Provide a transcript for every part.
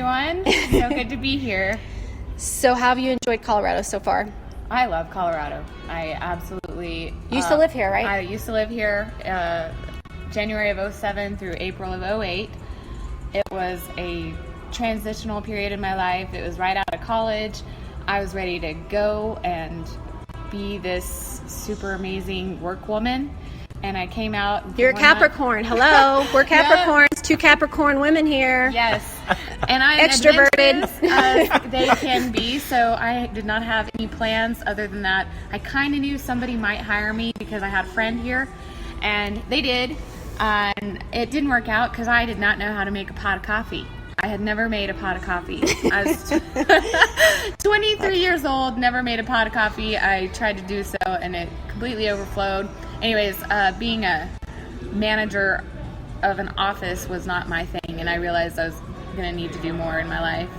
everyone. So good to be here. So how have you enjoyed Colorado so far? I love Colorado. I absolutely... You used to live here, right? I used to live here January of 2007 through April of 2008. It was a transitional period in my life. It was right out of college. I was ready to go and be this super amazing work woman. And I came out. You're a Capricorn. Hello. We're Capricorns. Yeah. 2 Capricorn women here. Yes. And I'm extroverted as they can be. So I did not have any plans other than that. I kind of knew somebody might hire me because I had a friend here. And they did. And it didn't work out because I did not know how to make a pot of coffee. I had never made a pot of coffee. I was 23 years old, never made a pot of coffee. I tried to do so and it completely overflowed. Anyways, being a manager of an office was not my thing, and I realized I was going to need to do more in my life.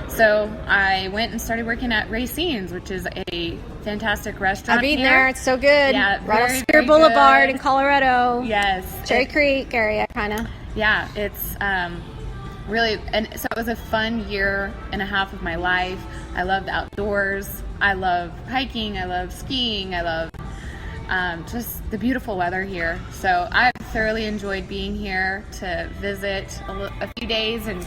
So I went and started working at Racine's, which is a fantastic restaurant. I've been here. there. It's so good. Yeah, right off very, Spear very Boulevard good. in Colorado. Yes. Cherry Creek area, kind of. Yeah, it's really, and so it was a fun year and a half of my life. I love the outdoors. I love hiking. I love skiing. I love just the beautiful weather here. So I've thoroughly enjoyed being here to visit a few days and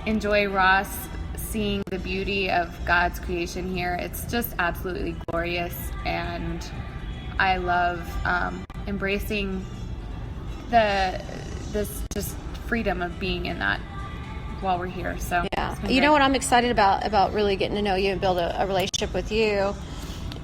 enjoy Ross, seeing the beauty of God's creation here. It's just absolutely glorious, and I love embracing this just freedom of being in that while we're here. So yeah, you know what I'm excited about really getting to know you and build a relationship with you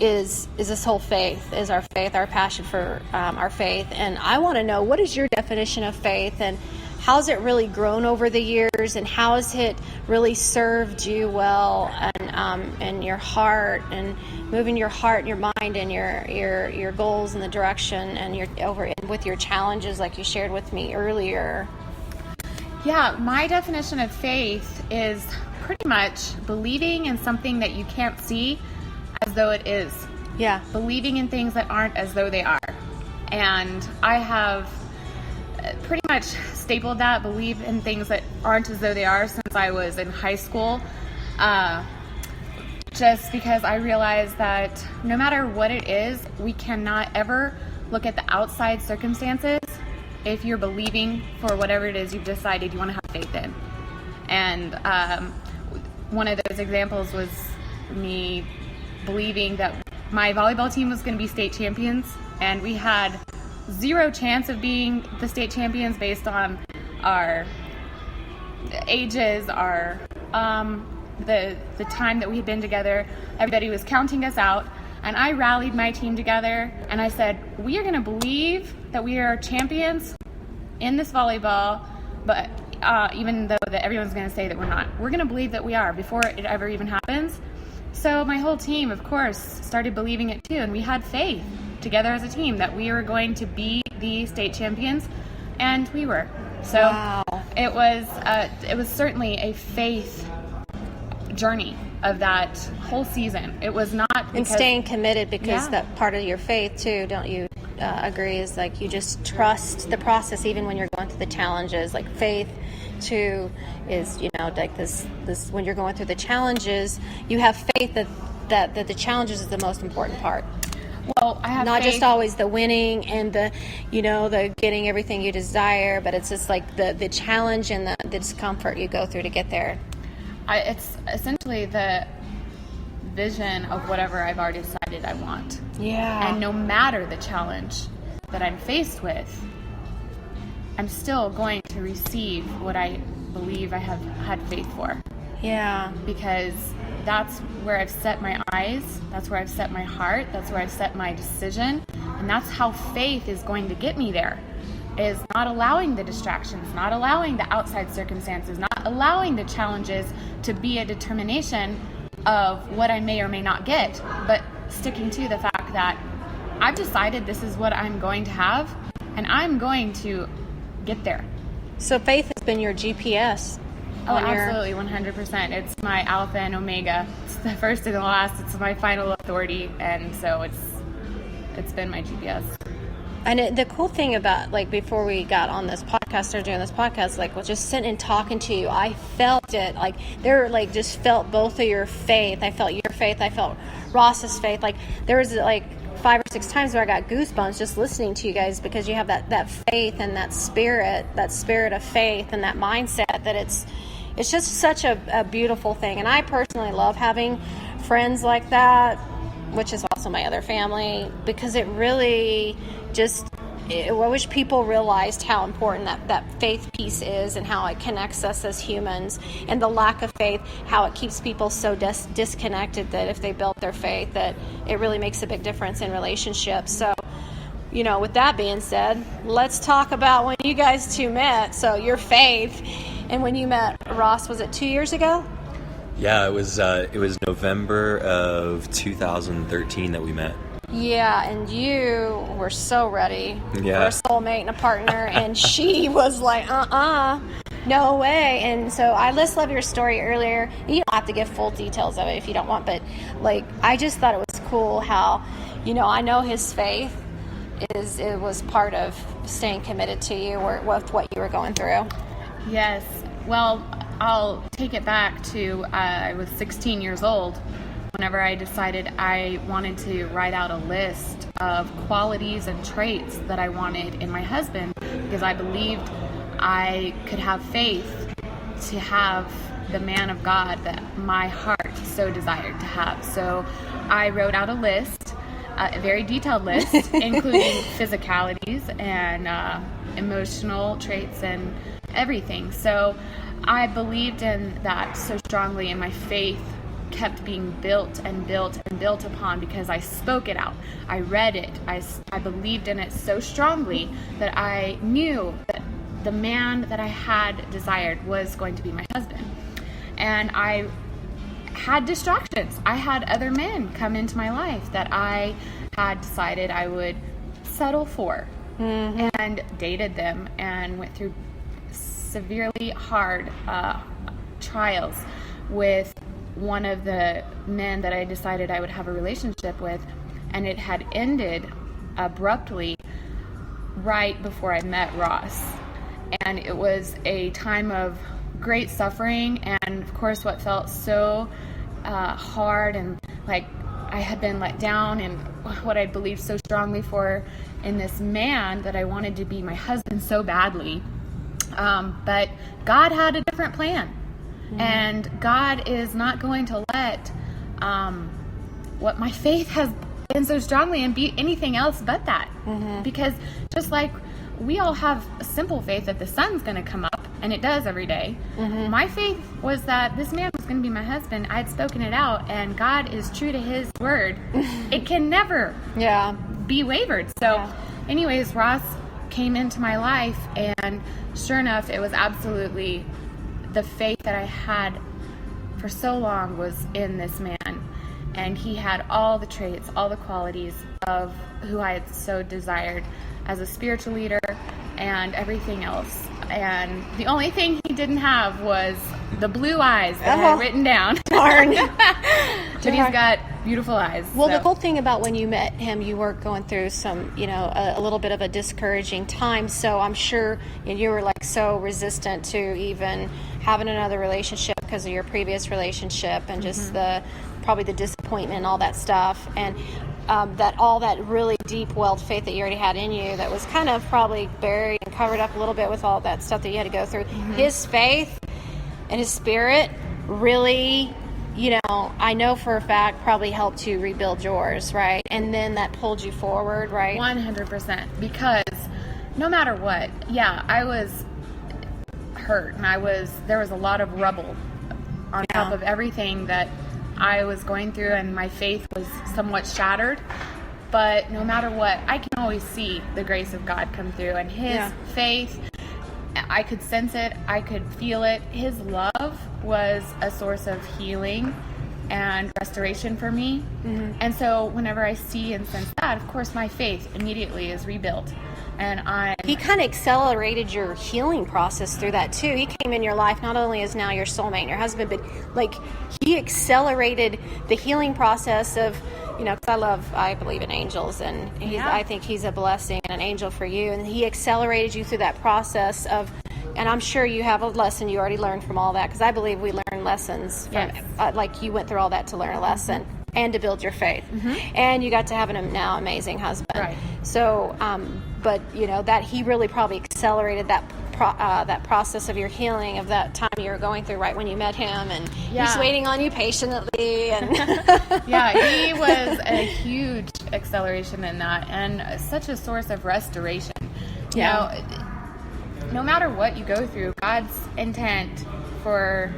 is this whole faith, is our faith, our passion for our faith. And I want to know, what is your definition of faith, and how's it really grown over the years, and how has it really served you well, and your heart, and moving your heart and your mind and your goals in the direction, and with your challenges like you shared with me earlier? Yeah, my definition of faith is pretty much believing in something that you can't see as though it is. Yeah. Believing in things that aren't as though they are. And I have pretty much stapled that, believe in things that aren't as though they are, since I was in high school. Just because I realized that no matter what it is, we cannot ever look at the outside circumstances if you're believing for whatever it is you've decided you want to have faith in. And one of those examples was me believing that my volleyball team was going to be state champions, and we had 0 chance of being the state champions based on our ages, our the time that we had been together. Everybody was counting us out, and I rallied my team together and I said, we are going to believe that we are champions in this volleyball, but even though that everyone's going to say that we're not, we're going to believe that we are before it ever even happens. So my whole team, of course, started believing it too, and we had faith together as a team that we were going to be the state champions, and we were. So wow. It was certainly a faith journey of that whole season. It was not because, and staying committed, because yeah. that part of your faith too, don't you agree, is like you just trust the process even when you're going through the challenges. Like faith too is, like this when you're going through the challenges, you have faith that the challenges is the most important part. Well, I have not faith. Just always the winning and the getting everything you desire, but it's just like the challenge and the discomfort you go through to get there. It's essentially the vision of whatever I've already decided I want. Yeah. And no matter the challenge that I'm faced with, I'm still going to receive what I believe I have had faith for. Yeah. Because that's where I've set my eyes, that's where I've set my heart, that's where I've set my decision, and that's how faith is going to get me there, is not allowing the distractions, not allowing the outside circumstances, not allowing the challenges to be a determination of what I may or may not get, but sticking to the fact that I've decided this is what I'm going to have, and I'm going to get there. So faith has been your GPS. Oh, absolutely, 100%. It's my alpha and omega. It's the first and the last. It's my final authority, and so it's been my GPS. And the cool thing about, like, before we got on this podcast, podcast, started doing this podcast, like, was just sitting and talking to you. I felt it. Like, there, like, just felt both of your faith. I felt your faith. I felt Ross's faith. Like, there was, like, 5 or 6 times where I got goosebumps just listening to you guys, because you have that faith and that spirit of faith and that mindset that it's just such a beautiful thing. And I personally love having friends like that, which is also my other family, because it really just, I wish people realized how important that faith piece is, and how it connects us as humans, and the lack of faith, how it keeps people so disconnected, that if they build their faith, that it really makes a big difference in relationships. So, with that being said, let's talk about when you guys two met. So your faith, and when you met Ross, was it 2 years ago? Yeah, it was November of 2013 that we met. Yeah, and you were so ready for Yeah. a soulmate and a partner, and she was like, no way. And so I just love your story earlier. You don't have to give full details of it if you don't want, but like, I just thought it was cool how, I know his faith it was part of staying committed to you, or with what you were going through. Yes. Well, I'll take it back to I was 16 years old whenever I decided I wanted to write out a list of qualities and traits that I wanted in my husband, because I believed I could have faith to have the man of God that my heart so desired to have. So I wrote out a list, a very detailed list, including physicalities and emotional traits and everything. So I believed in that so strongly, and my faith kept being built and built and built upon, because I spoke it out. I read it. I believed in it so strongly that I knew that the man that I had desired was going to be my husband. And I had distractions. I had other men come into my life that I had decided I would settle for, and dated them, and went through severely hard trials with one of the men that I decided I would have a relationship with, and it had ended abruptly right before I met Ross. And it was a time of great suffering, and of course what felt so hard, and like I had been let down in what I believed so strongly for in this man that I wanted to be my husband so badly. But God had a different plan. And God is not going to let what my faith has been so strongly and be anything else but that. Because just like we all have a simple faith that the sun's going to come up, and it does every day. My faith was that this man was going to be my husband. I'd spoken it out, and God is true to his word. It can never be wavered. So anyways, Ross came into my life, and sure enough, it was absolutely the faith that I had for so long was in this man. And he had all the traits, all the qualities of who I had so desired as a spiritual leader and everything else. And the only thing he didn't have was the blue eyes that I had written down. Darn. But he's got beautiful eyes. Well, the cool thing about when you met him, you were going through some, a little bit of a discouraging time. So I'm sure you were like so resistant to even having another relationship because of your previous relationship, and just probably the disappointment and all that stuff. And that really deep-welled faith that you already had in you, that was kind of probably buried and covered up a little bit with all that stuff that you had to go through. His faith and his spirit really, I know for a fact probably helped you rebuild yours, right? And then that pulled you forward, right? 100%. Because no matter what, I was hurt, and there was a lot of rubble on top of everything that I was going through, and my faith was somewhat shattered. But no matter what, I can always see the grace of God come through, and his faith, I could sense it, I could feel it. His love was a source of healing and restoration for me. And so whenever I see and sense that, of course my faith immediately is rebuilt. And He kind of accelerated your healing process through that too. He came in your life not only as now your soulmate and your husband, but like he accelerated the healing process of, you know, because I believe in angels, and I think he's a blessing and an angel for you. And he accelerated you through that process of, and I'm sure you have a lesson you already learned from all that, because I believe we learn lessons from, like you went through all that to learn a lesson and to build your faith. And you got to have an now amazing husband. Right. So, but you know that he really probably accelerated that process of your healing of that time you were going through right when you met him, and he's waiting on you patiently. And he was a huge acceleration in that, and such a source of restoration. You know, no matter what you go through, God's intent for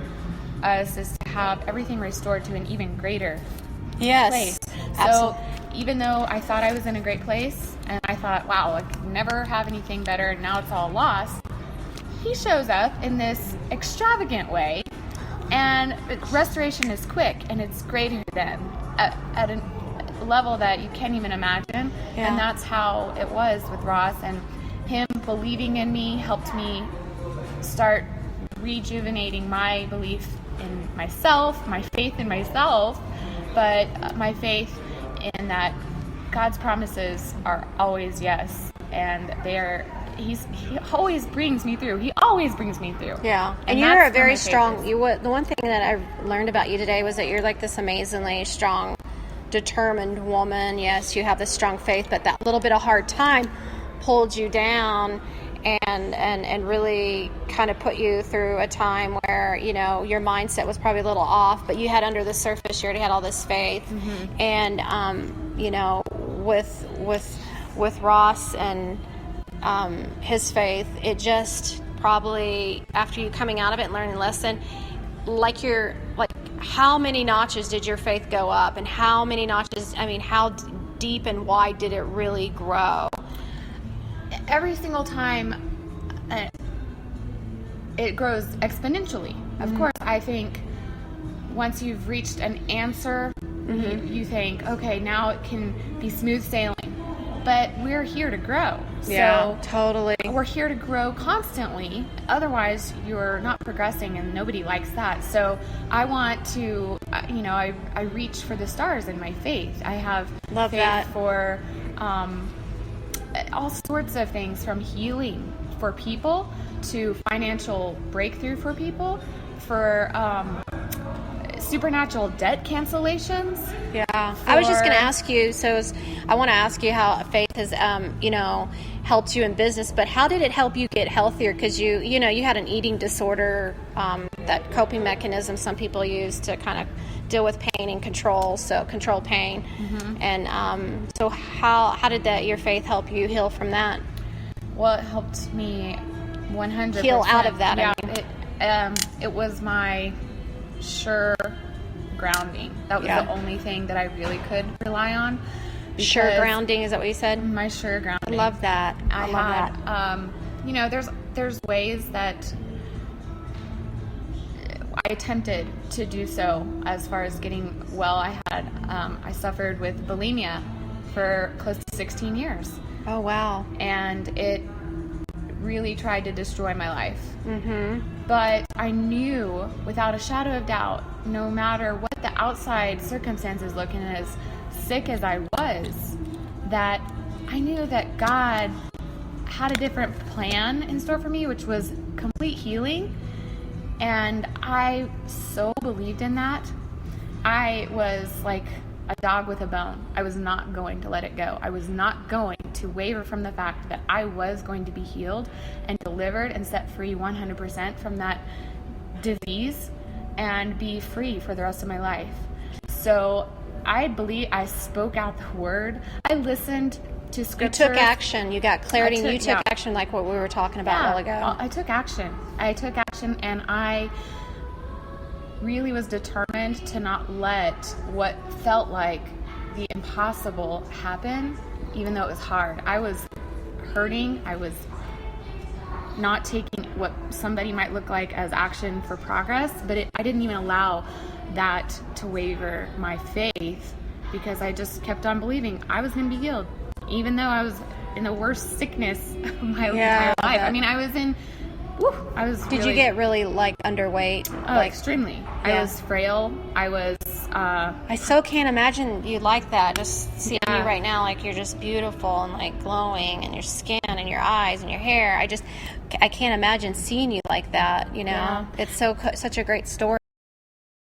us is to have everything restored to an even greater place. So even though I thought I was in a great place, and I thought, wow, I could never have anything better, and now it's all lost, he shows up in this extravagant way, and restoration is quick, and it's greater than at a level that you can't even imagine. And that's how it was with Ross, and him believing in me helped me start rejuvenating my belief in myself, my faith in myself, but my faith in that God's promises are always yes, and he always brings me through. He always brings me through. Yeah, and you're a very strong. The one thing that I learned about you today was that you're like this amazingly strong, determined woman. Yes, you have this strong faith, but that little bit of hard time pulled you down and really kind of put you through a time where, you know, your mindset was probably a little off, but you had under the surface, you already had all this faith. And you know, with Ross and his faith, it just probably, after you coming out of it and learning the lesson, like how many notches did your faith go up, and how many notches, I mean, how deep and wide did it really grow? Every single time it grows exponentially. Of course, I think once you've reached an answer, you think, okay, now it can be smooth sailing. But we're here to grow. Yeah, so totally. We're here to grow constantly. Otherwise, you're not progressing, and nobody likes that. So I want to, you know, I reach for the stars in my faith. I have faith for all sorts of things, from healing for people to financial breakthrough for people, for supernatural debt cancellations. I was just going to ask you, I want to ask you how faith has you know, helped you in business, but how did it help you get healthier? Because you know, you had an eating disorder, that coping mechanism some people use to kind of deal with pain and control pain. And so how did your faith help you heal from that? Well, it helped me 100% heal out of that. It was my sure grounding. That was the only thing that I really could rely on. Sure grounding, is that what you said? My sure grounding. I love that. I love that. You know, there's ways that I attempted to do so as far as getting well. I suffered with bulimia for close to 16 years. Oh, wow. And it really tried to destroy my life. But I knew without a shadow of doubt, no matter what the outside circumstances looking as sick as I was, that I knew that God had a different plan in store for me, which was complete healing. And I so believed in that. I was like a dog with a bone. I was not going to let it go. I was not going to waver from the fact that I was going to be healed and delivered and set free 100% from that disease and be free for the rest of my life. So I believe I spoke out the word. I listened to scripture. You took action. You got clarity, and you took action, like what we were talking about a while ago. I took action. And I really was determined to not let what felt like the impossible happen, even though it was hard. I was hurting. I was not taking what somebody might look like as action for progress, but I didn't even allow that to waver my faith, because I just kept on believing I was going to be healed. Even though I was in the worst sickness of my Yeah, entire life. that- I mean, I was Did you get really like underweight? Oh, Like, extremely. Yeah. I was frail. I was, I so can't imagine you like that. Just seeing Yeah. you right now, like you're just beautiful and like glowing, and your skin and your eyes and your hair. I can't imagine seeing you like that. You know, Yeah. it's such a great story.